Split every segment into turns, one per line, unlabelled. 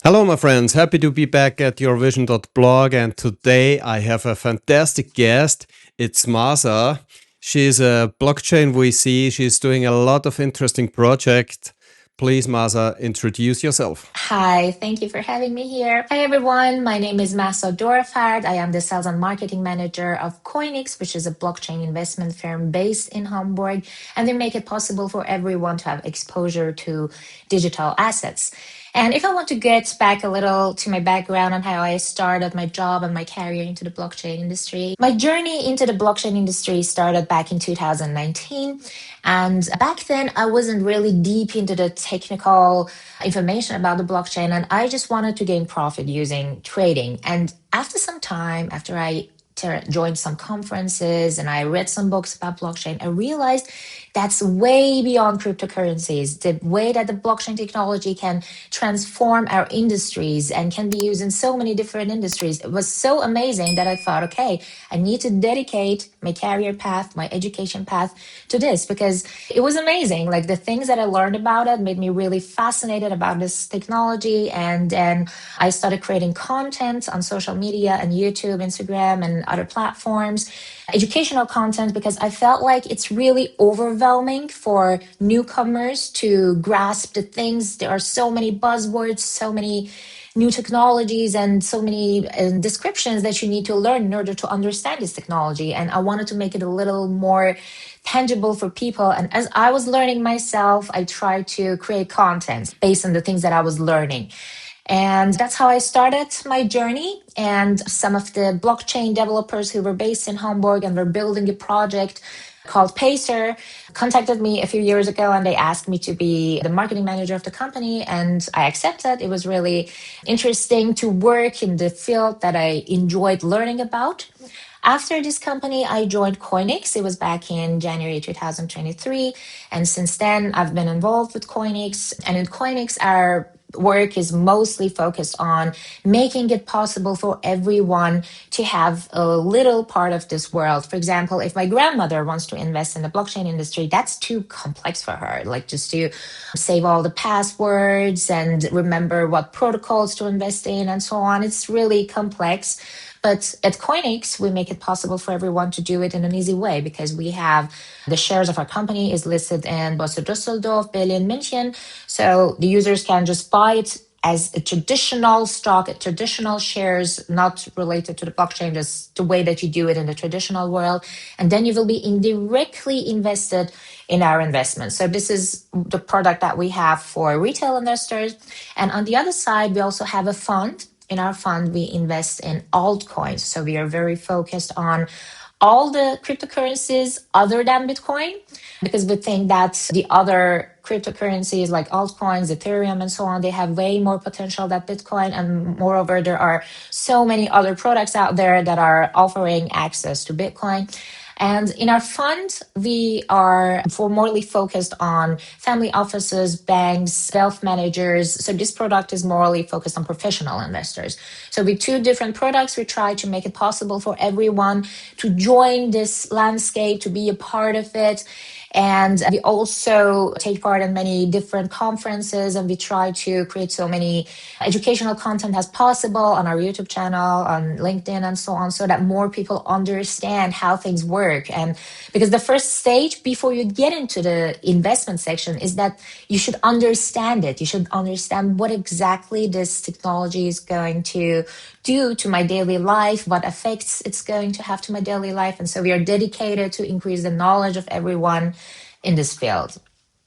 Hello, my friends. Happy to be back at yourvision.blog. And today I have a fantastic guest. It's Mahsa. She's a blockchain VC. She's doing a lot of interesting projects. Please, Mahsa, introduce yourself.
Hi, thank you for having me here. Hi, everyone. My name is Mahsa Doorfard. I am the sales and marketing manager of CoinIX, which is a blockchain investment firm based in Hamburg. And they make it possible for everyone to have exposure to digital assets. And if I want to get back a little to my background on how I started my job and my career into the blockchain industry, my journey into the blockchain industry started back in 2019. And back then, I wasn't really deep into the technical information about the blockchain, and I just wanted to gain profit using trading. And after some time, after I joined some conferences and I read some books about blockchain, I realized that's way beyond cryptocurrencies. The way that the blockchain technology can transform our industries and can be used in so many different industries. It was so amazing that I thought, okay, I need to dedicate my career path, my education path to this because it was amazing. Like the things that I learned about it made me really fascinated about this technology. And then I started creating content on social media and YouTube, Instagram, and other platforms, educational content, because I felt like it's really overwhelming for newcomers to grasp the things. There are so many buzzwords, so many new technologies, and so many descriptions that you need to learn in order to understand this technology. And I wanted to make it a little more tangible for people. And as I was learning myself, I tried to create content based on the things that I was learning. And that's how I started my journey. And some of the blockchain developers who were based in Hamburg and were building a project called Pacer contacted me a few years ago, and they asked me to be the marketing manager of the company. And I accepted. It was really interesting to work in the field that I enjoyed learning about. After this company, I joined CoinIX. It was back in January 2023. And since then, I've been involved with CoinIX. And in CoinIX, our work is mostly focused on making it possible for everyone to have a little part of this world. For example, if my grandmother wants to invest in the blockchain industry, that's too complex for her. Like just to save all the passwords and remember what protocols to invest in and so on. It's really complex. But at CoinIX, we make it possible for everyone to do it in an easy way because we have the shares of our company is listed in Börse Düsseldorf, Berlin, München. So the users can just buy it as a traditional stock, traditional shares, not related to the blockchain, just the way that you do it in the traditional world. And then you will be indirectly invested in our investments. So this is the product that we have for retail investors. And on the other side, we also have a fund. In our fund, we invest in altcoins. So we are very focused on all the cryptocurrencies other than Bitcoin, because we think that the other cryptocurrencies like altcoins, Ethereum, and so on, they have way more potential than Bitcoin. And moreover, there are so many other products out there that are offering access to Bitcoin. And in our fund, we are morely focused on family offices, banks, wealth managers. So this product is morely focused on professional investors. So with two different products, we try to make it possible for everyone to join this landscape, to be a part of it. And we also take part in many different conferences, and we try to create so many educational content as possible on our YouTube channel, on LinkedIn, and so on, so that more people understand how things work. And because the first stage before you get into the investment section is that you should understand it. You should understand what exactly this technology is going to do to my daily life, what effects it's going to have to my daily life. And so we are dedicated to increase the knowledge of everyone in this field.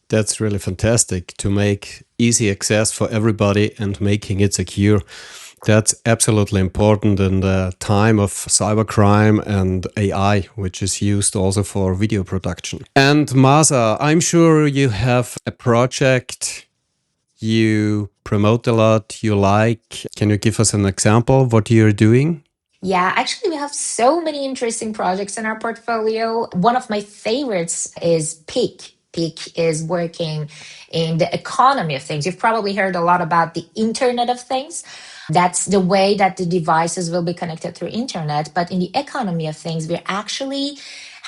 That's really fantastic to make easy access for everybody and making it secure. That's absolutely important in the time of cybercrime and AI, which is used also for video production. And Mahsa, I'm sure you have a project you promote a lot, you like. Can you give us an example of what you're doing?
Yeah, actually, we have so many interesting projects in our portfolio. One of my favorites is Peak. Peak is working in the economy of things. You've probably heard a lot about the Internet of Things. That's the way that the devices will be connected through internet. But in the economy of things, we actually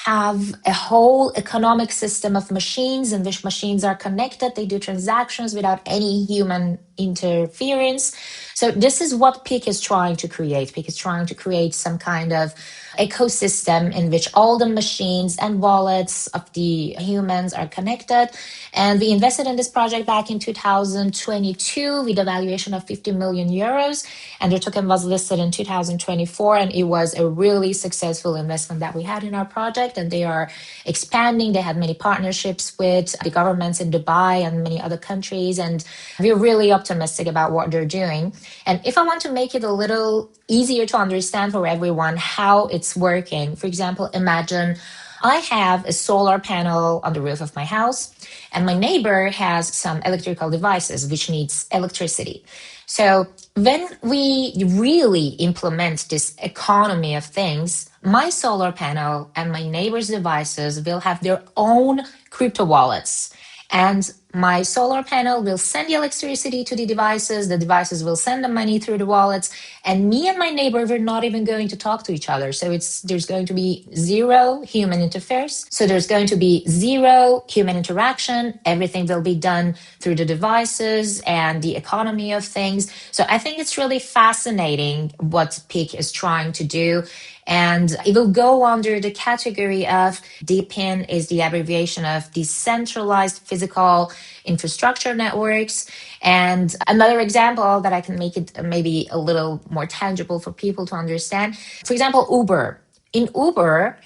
have a whole economic system of machines in which machines are connected. They do transactions without any human interference. So this is what PIC is trying to create. PIC is trying to create some kind of ecosystem in which all the machines and wallets of the humans are connected. And we invested in this project back in 2022 with a valuation of 50 million euros. And the token was listed in 2024. And it was a really successful investment that we had in our project. And they are expanding. They had many partnerships with the governments in Dubai and many other countries. And we're really optimistic about what they're doing. And if I want to make it a little easier to understand for everyone how it's working, for example, imagine I have a solar panel on the roof of my house, and my neighbor has some electrical devices which needs electricity. So when we really implement this economy of things, my solar panel and my neighbor's devices will have their own crypto wallets. And my solar panel will send the electricity to the devices will send the money through the wallets, and me and my neighbor, we're not even going to talk to each other. So there's going to be zero human interface. So there's going to be zero human interaction. Everything will be done through the devices and the economy of things. So I think it's really fascinating what PIC is trying to do. And it will go under the category of DePIN is the abbreviation of Decentralized Physical Infrastructure Networks. And another example that I can make it maybe a little more tangible for people to understand. For example, Uber. In Uber,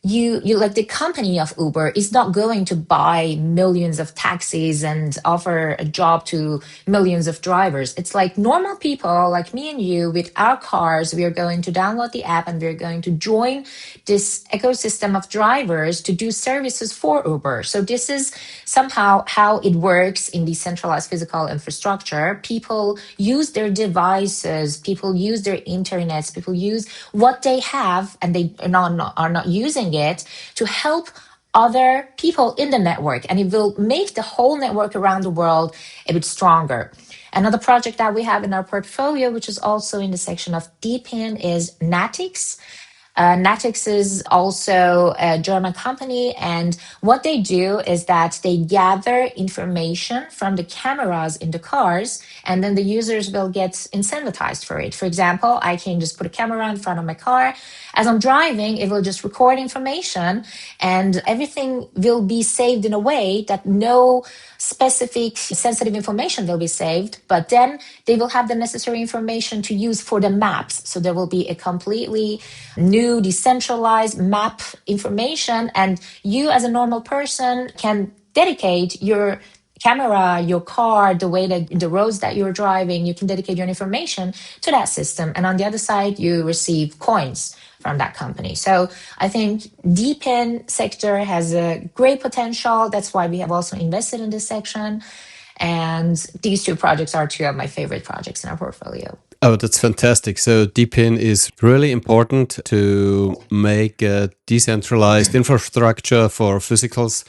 you like the company of Uber is not going to buy millions of taxis and offer a job to millions of drivers. It's like normal people like me and you with our cars, we are going to download the app and we're going to join this ecosystem of drivers to do services for Uber. So this is somehow how it works in decentralized physical infrastructure. People use their devices, people use their internets, people use what they have and they are not using it to help other people in the network, and it will make the whole network around the world a bit stronger. Another project that we have in our portfolio, which is also in the section of DePIN, is Natix. Natix is also a German company, and what they do is that they gather information from the cameras in the cars, and then the users will get incentivized for it. For example, I can just put a camera in front of my car. As I'm driving, it will just record information, and everything will be saved in a way that no specific sensitive information will be saved, but then they will have the necessary information to use for the maps. So there will be a completely new decentralized map information, and you as a normal person can dedicate your camera, your car, the way that the roads that you're driving, you can dedicate your information to that system. And on the other side, you receive coins from that company. So I think DePIN sector has a great potential. That's why we have also invested in this section. And these two projects are two of my favorite projects in our portfolio.
Oh, that's fantastic. So DePIN is really important to make a decentralized infrastructure for physicals.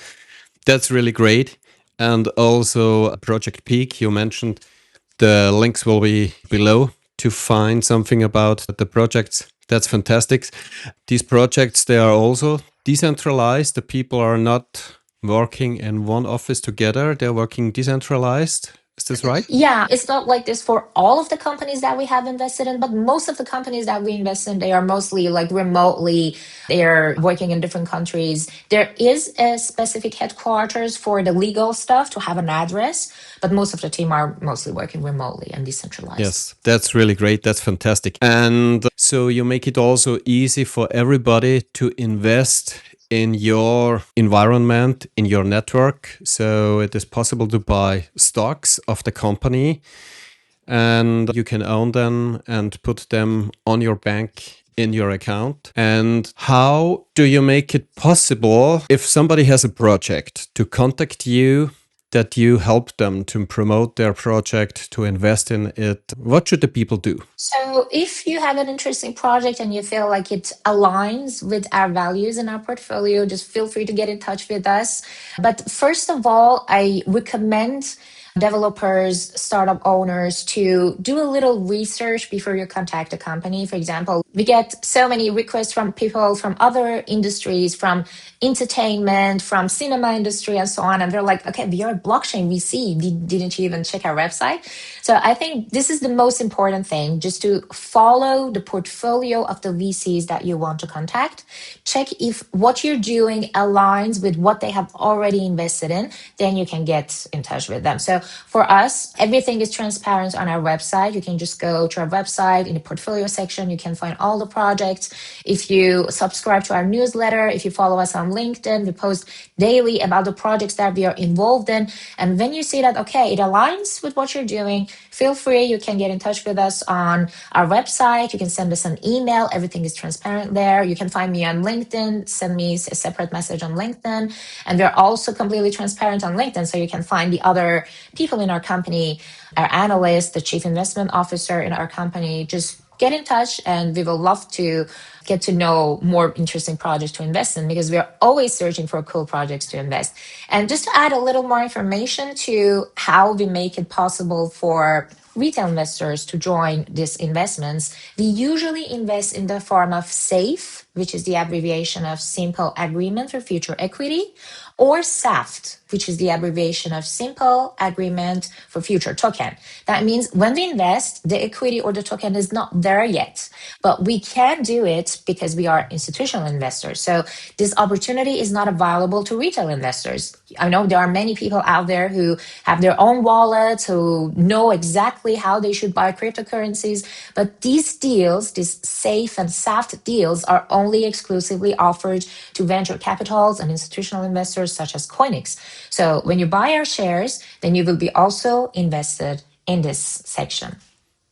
That's really great. And also Project Peak, you mentioned, the links will be below to find something about the projects. That's fantastic. These projects, they are also decentralized. The people are not working in one office together. They're working decentralized. Is this right?
Yeah, it's not like this for all of the companies that we have invested in, but most of the companies that we invest in, they are mostly like remotely. They're working in different countries. There is a specific headquarters for the legal stuff to have an address, but most of the team are mostly working remotely and decentralized.
Yes, that's really great. That's fantastic. And so you make it also easy for everybody to invest in your environment, in your network. So it is possible to buy stocks of the company and you can own them and put them on your bank in your account. And how do you make it possible if somebody has a project to contact you, that you help them to promote their project, to invest in it? What should the people do?
So if you have an interesting project and you feel like it aligns with our values in our portfolio, just feel free to get in touch with us. But first of all, I recommend developers, startup owners to do a little research before you contact a company. For example, we get so many requests from people from other industries, from entertainment, from cinema industry, and so on. And they're like, okay, we are a blockchain VC. Didn't you even check our website? So I think this is the most important thing, just to follow the portfolio of the VCs that you want to contact. Check if what you're doing aligns with what they have already invested in, then you can get in touch with them. So for us, everything is transparent on our website. You can just go to our website in the portfolio section. You can find all the projects. If you subscribe to our newsletter, if you follow us on LinkedIn, we post daily about the projects that we are involved in. And when you see that, okay, it aligns with what you're doing, feel free. You can get in touch with us on our website. You can send us an email. Everything is transparent there. You can find me on LinkedIn. Send me a separate message on LinkedIn. And we're also completely transparent on LinkedIn. So you can find the other people in our company, our analyst, the chief investment officer in our company. Just get in touch, and we will love to get to know more interesting projects to invest in, because we are always searching for cool projects to invest. And just to add a little more information to how we make it possible for retail investors to join these investments, we usually invest in the form of SAFE, which is the abbreviation of Simple Agreement for Future Equity, or SAFT, which is the abbreviation of Simple Agreement for Future Token. That means when we invest, the equity or the token is not there yet, but we can do it because we are institutional investors. So this opportunity is not available to retail investors. I know there are many people out there who have their own wallets, who know exactly how they should buy cryptocurrencies, but these deals, these SAFE and SAFT deals, are only exclusively offered to venture capitals and institutional investors such as CoinIX. So when you buy our shares, then you will be also invested in this section.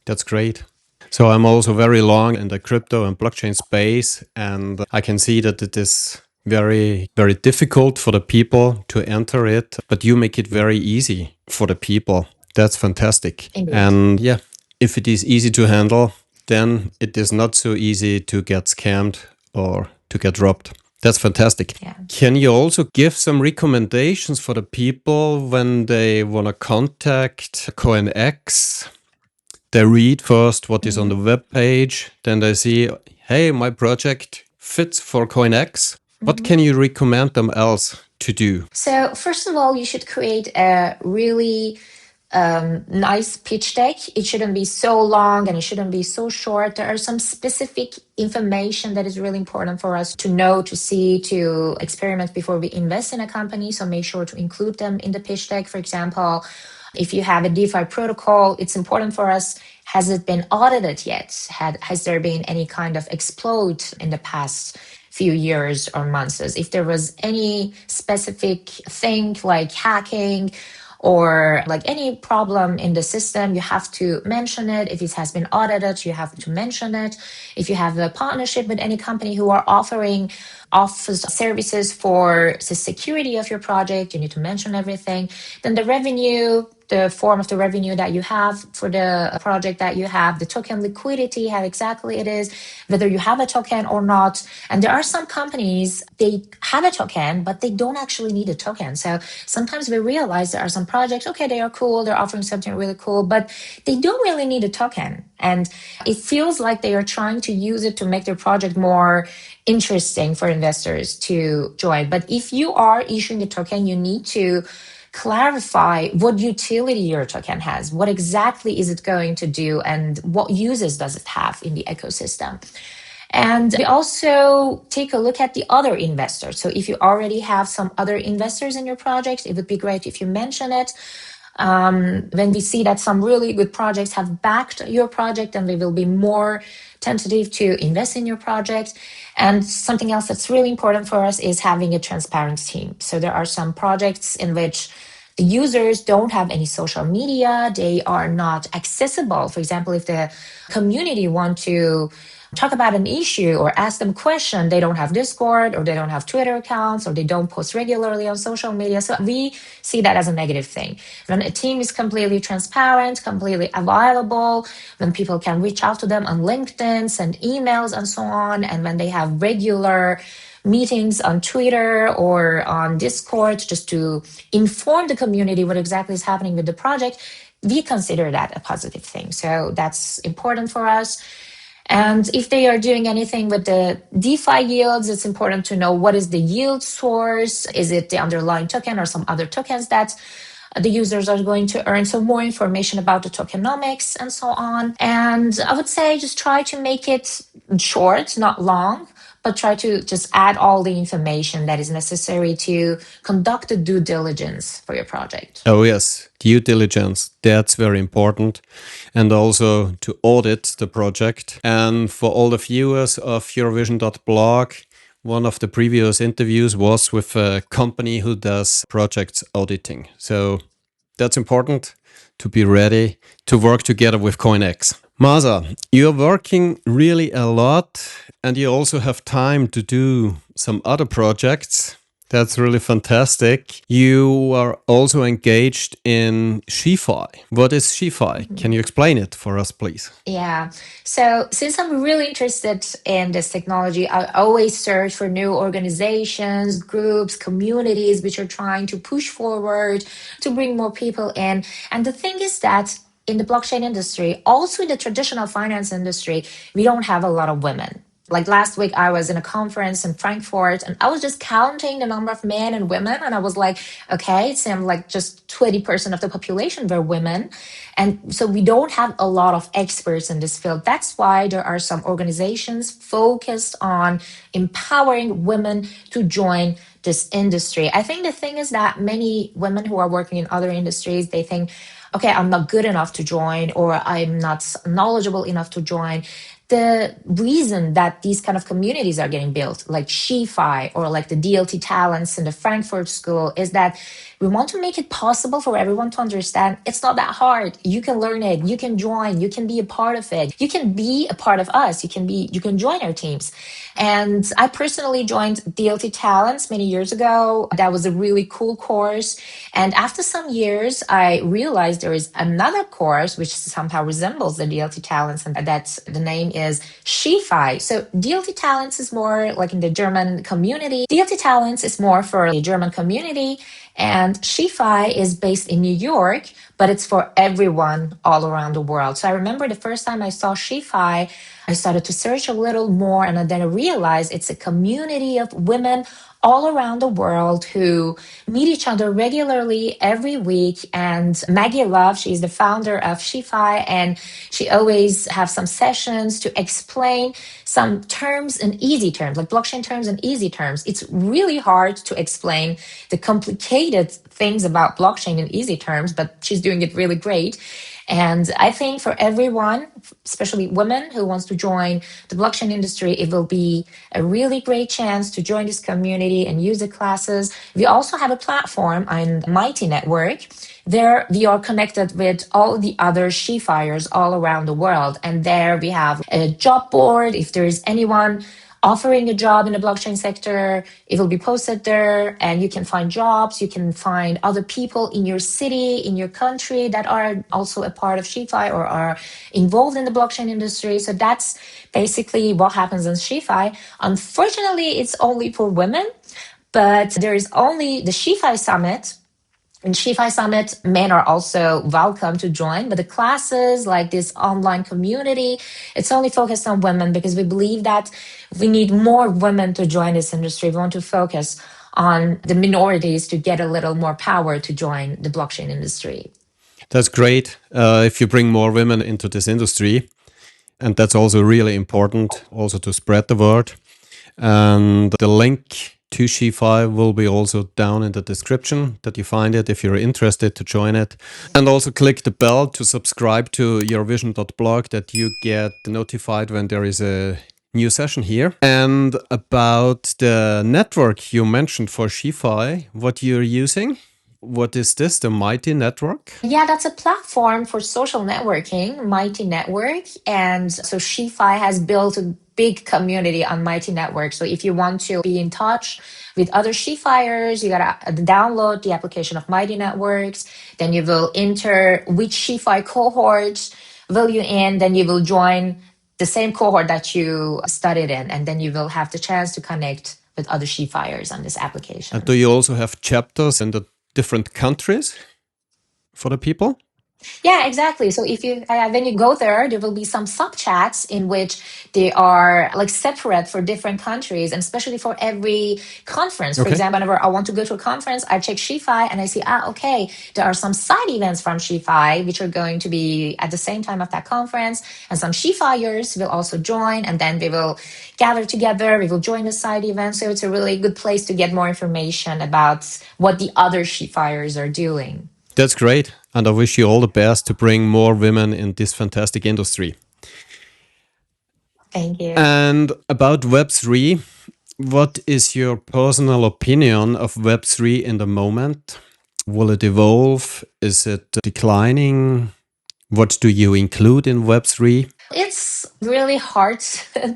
That's great. So I'm also very long in the crypto and blockchain space, and I can see that it is very, very difficult for the people to enter it, but you make it very easy for the people. That's fantastic.
Indeed.
And yeah, if it is easy to handle, then it is not so easy to get scammed or to get robbed. That's fantastic.
Yeah.
Can you also give some recommendations for the people when they want to contact CoinIX? They read first what is on the web page, then they see, hey, my project fits for CoinIX. What can you recommend them else to do?
So first of all, you should create a really nice pitch deck. It shouldn't be so long and it shouldn't be so short. There are some specific information that is really important for us to know, to see, to experiment before we invest in a company. So make sure to include them in the pitch deck. For example, if you have a DeFi protocol, it's important for us. Has it been audited yet? Has there been any kind of explode in the past few years or months? If there was any specific thing like hacking or like any problem in the system, you have to mention it. If it has been audited, you have to mention it. If you have a partnership with any company who are offering office services for the security of your project, you need to mention everything. Then the revenue, the form of the revenue that you have for the project that you have, the token liquidity, how exactly it is, whether you have a token or not. And there are some companies, they have a token, but they don't actually need a token. So sometimes we realize there are some projects, okay, they are cool, they're offering something really cool, but they don't really need a token. And it feels like they are trying to use it to make their project more interesting for investors to join. But if you are issuing a token, you need to clarify what utility your token has. What exactly is it going to do, and what uses does it have in the ecosystem? And we also take a look at the other investors. So if you already have some other investors in your project, it would be great if you mention it. When we see that some really good projects have backed your project, then we will be more tentative to invest in your project. And something else that's really important for us is having a transparent team. So there are some projects in which the users don't have any social media, they are not accessible. For example, if the community want to talk about an issue or ask them a question, they don't have Discord, or they don't have Twitter accounts, or they don't post regularly on social media. So we see that as a negative thing. When a team is completely transparent, completely available, when people can reach out to them on LinkedIn, send emails and so on, and when they have regular meetings on Twitter or on Discord just to inform the community what exactly is happening with the project, we consider that a positive thing. So that's important for us. And if they are doing anything with the DeFi yields, it's important to know what is the yield source. Is it the underlying token or some other tokens that the users are going to earn? So more information about the tokenomics and so on. And I would say just try to make it short, not long, but try to just add all the information that is necessary to conduct the due diligence for your project.
Oh, yes, due diligence. That's very important. And also to audit the project. And for all the viewers of Eurovision.blog, one of the previous interviews was with a company who does project auditing. So that's important to be ready to work together with CoinIX. Mahsa, you're working really a lot and you also have time to do some other projects. That's really fantastic. You are also engaged in SheFi. What is SheFi? Can you explain it for us, please?
Yeah. So since I'm really interested in this technology, I always search for new organizations, groups, communities which are trying to push forward to bring more people in. And the thing is that in the blockchain industry, also in the traditional finance industry, we don't have a lot of women. Like last week, I was in a conference in Frankfurt and I was just counting the number of men and women. And I was like, okay, it seemed like just 20% of the population were women. And so we don't have a lot of experts in this field. That's why there are some organizations focused on empowering women to join this industry. I think the thing is that many women who are working in other industries, they think, okay, I'm not good enough to join, or I'm not knowledgeable enough to join. The reason that these kind of communities are getting built, like SheFi or like the DLT talents in the Frankfurt School, is that we want to make it possible for everyone to understand it's not that hard. You can learn it, you can join, you can be a part of it, you can be a part of us, you can join our teams. And I personally joined DLT Talents many years ago. That was a really cool course. And after some years, I realized there is another course which somehow resembles the DLT Talents, and that's the name is SheFi. So DLT Talents is more like in the German community. DLT Talents is more for the German community. And SheFi is based in New York, but it's for everyone all around the world. So I remember the first time I saw SheFi, I started to search a little more, and then I realized it's a community of women all around the world who meet each other regularly every week. And Maggie Love, she's the founder of SheFi, and she always have some sessions to explain some terms in easy terms, like blockchain terms in easy terms. It's really hard to explain the complicated things about blockchain in easy terms, but she's doing it really great. And I think for everyone, especially women who wants to join the blockchain industry, it will be a really great chance to join this community and use the classes. We also have a platform on Mighty Network. There we are connected with all the other SheFiers all around the world. And there we have a job board. If there is anyone offering a job in the blockchain sector, it will be posted there, and you can find jobs. You can find other people in your city, in your country that are also a part of SheFi or are involved in the blockchain industry. So that's basically what happens in SheFi. Unfortunately, it's only for women, but there is only the SheFi Summit. In SheFi Summit, men are also welcome to join, but the classes, like this online community, it's only focused on women because we believe that we need more women to join this industry. We want to focus on the minorities to get a little more power to join the blockchain industry.
That's great if you bring more women into this industry. And that's also really important, also to spread the word. And the link to SheFi will be also down in the description that you find it if you're interested to join it. And also click the bell to subscribe to Eurovision.blog that you get notified when there is a new session here. And about the network you mentioned for SheFi, what you're using? What is this, the Mighty Network?
Yeah, that's a platform for social networking, Mighty Network. And so SheFi has built a big community on Mighty Network. So if you want to be in touch with other SheFiers, you gotta download the application of Mighty Networks. Then you will enter which SheFi cohort will you in. Then you will join the same cohort that you studied in. And then you will have the chance to connect with other SheFiers on this
And
application.
do you also have chapters in the different countries for the people?
Yeah, exactly. So if you when you go there, there will be some sub chats in which they are like separate for different countries, and especially for every conference. For
Okay.
example, whenever I want to go to a conference, I check SheFi and I see, okay, there are some side events from SheFi which are going to be at the same time of that conference, and some SheFiers will also join, and then we will gather together. We will join the side event. So it's a really good place to get more information about what the other SheFiers are doing.
That's great. And I wish you all the best to bring more women in this fantastic industry.
Thank you.
And about Web3, what is your personal opinion of Web3 in the moment? Will it evolve? Is it declining? What do you include in Web3?
It's really hard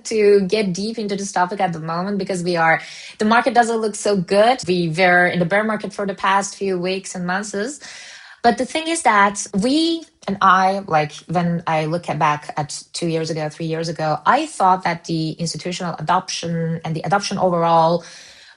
to get deep into this topic at the moment because the market doesn't look so good. We were in the bear market for the past few weeks and months. But the thing is that like when I look back at 2 years ago, 3 years ago, I thought that the institutional adoption and the adoption overall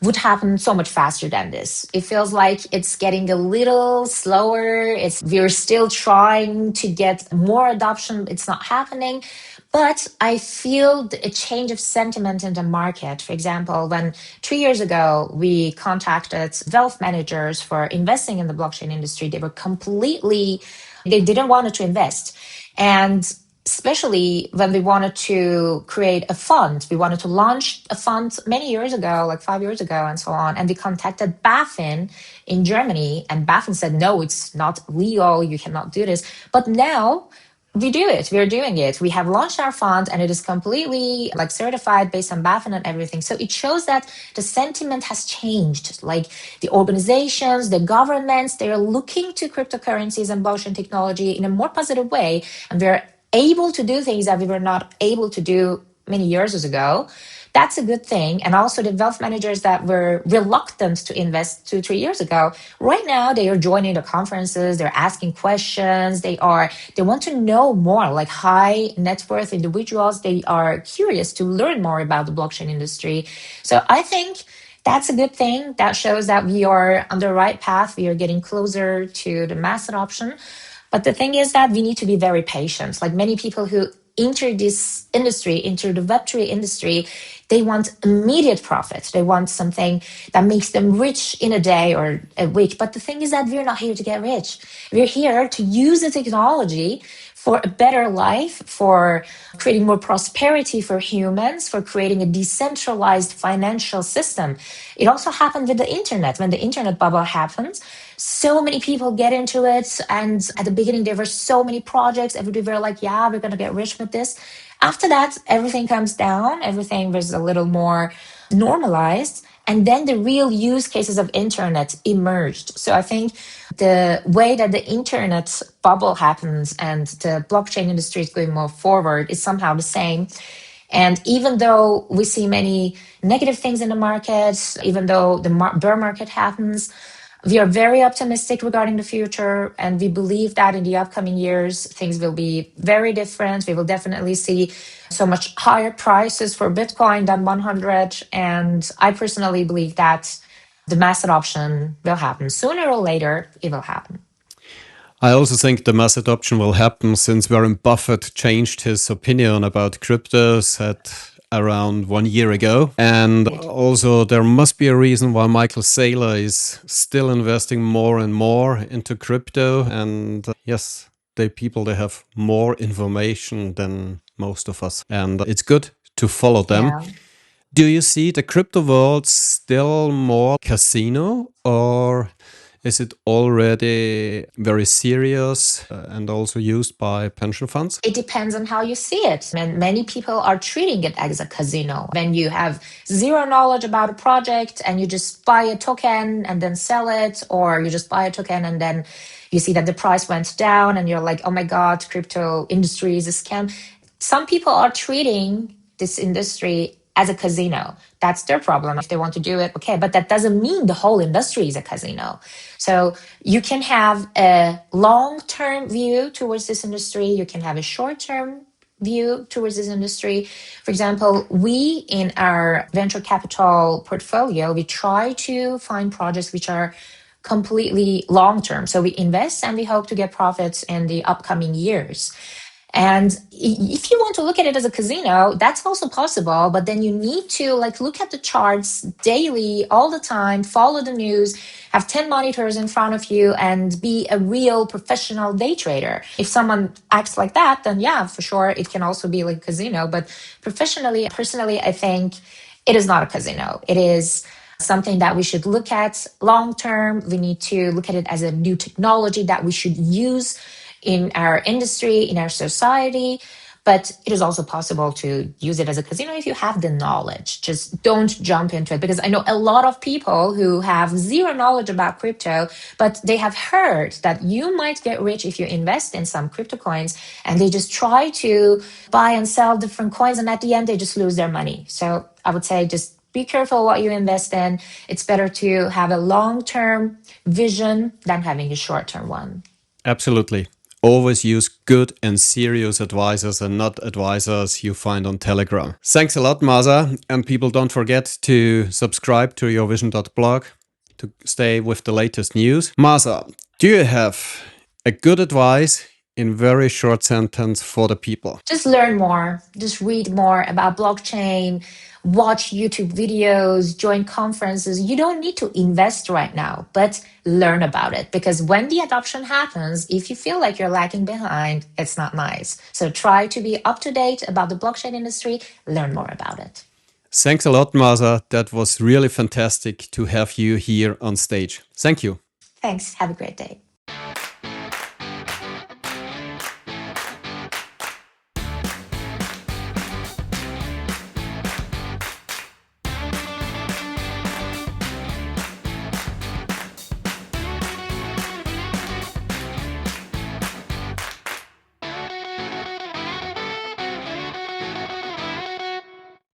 would happen so much faster than this. It feels like it's getting a little slower. We're still trying to get more adoption. It's not happening. But I feel a change of sentiment in the market. For example, when 2 years ago we contacted wealth managers for investing in the blockchain industry, they didn't want to invest. And especially when we wanted to create a fund, we wanted to launch a fund many years ago, like 5 years ago and so on. And we contacted BaFin in Germany, and BaFin said, no, it's not legal. You cannot do this. But now we do it. We're doing it. We have launched our fund and it is completely like certified based on BaFin and everything. So it shows that the sentiment has changed. Like the organizations, the governments, they're looking to cryptocurrencies and blockchain technology in a more positive way. And we're able to do things that we were not able to do many years ago. That's a good thing. And also the wealth managers that were reluctant to invest 2, 3 years ago, right now they are joining the conferences, they're asking questions, they want to know more, like high net worth individuals, they are curious to learn more about the blockchain industry. So I think that's a good thing. That shows that we are on the right path. We are getting closer to the mass adoption. But the thing is that we need to be very patient. Like many people who enter this industry, enter the Web3 industry, they want immediate profit. They want something that makes them rich in a day or a week. But the thing is that we're not here to get rich. We're here to use the technology for a better life, for creating more prosperity for humans, for creating a decentralized financial system. It also happened with the internet. When the internet bubble happened, so many people get into it. And at the beginning, there were so many projects. Everybody were like, yeah, we're going to get rich with this. After that, everything comes down. Everything was a little more normalized. And then the real use cases of internet emerged. So I think the way that the internet bubble happens and the blockchain industry is going more forward is somehow the same. And even though we see many negative things in the market, even though the bear market happens, we are very optimistic regarding the future, and we believe that in the upcoming years, things will be very different. We will definitely see so much higher prices for Bitcoin than 100. And I personally believe that the mass adoption will happen. Sooner or later, it will happen.
I also think the mass adoption will happen since Warren Buffett changed his opinion about cryptos at around 1 year ago. And also there must be a reason why Michael Saylor is still investing more and more into crypto. And yes, they have more information than most of us. And it's good to follow them.
Yeah.
Do you see the crypto world still more casino, or is it already very serious and also used by pension funds?
It depends on how you see it. And many people are treating it as a casino. When you have zero knowledge about a project and you just buy a token and then sell it, or you just buy a token and then you see that the price went down and you're like, oh my God, crypto industry is a scam. Some people are treating this industry as a casino. That's their problem. If they want to do it, okay. But that doesn't mean the whole industry is a casino. So you can have a long-term view towards this industry. You can have a short-term view towards this industry. For example, we in our venture capital portfolio, we try to find projects which are completely long term. So we invest and we hope to get profits in the upcoming years. And if you want to look at it as a casino, that's also possible. But then you need to like look at the charts daily, all the time, follow the news, have 10 monitors in front of you, and be a real professional day trader. If someone acts like that, then yeah, for sure, it can also be like a casino. But professionally, personally, I think it is not a casino. It is something that we should look at long term. We need to look at it as a new technology that we should use in our industry, in our society. But it is also possible to use it as a casino if you have the knowledge. Just don't jump into it, because I know a lot of people who have zero knowledge about crypto, but they have heard that you might get rich if you invest in some crypto coins, and they just try to buy and sell different coins, and at the end they just lose their money. So I would say just be careful what you invest in. It's better to have a long-term vision than having a short-term one.
Absolutely. Always use good and serious advisors and not advisors you find on Telegram. Thanks a lot, Mahsa. And people, don't forget to subscribe to yourvision.blog to stay with the latest news. Mahsa, do you have a good advice in very short sentence for the people?
Just learn more, just read more about blockchain, watch YouTube videos, join conferences. You don't need to invest right now, but learn about it, because when the adoption happens, if you feel like you're lagging behind, it's not nice. So try to be up to date about the blockchain industry, learn more about it.
Thanks a lot, Mahsa. That was really fantastic to have you here on stage. Thank you.
Thanks. Have a great day.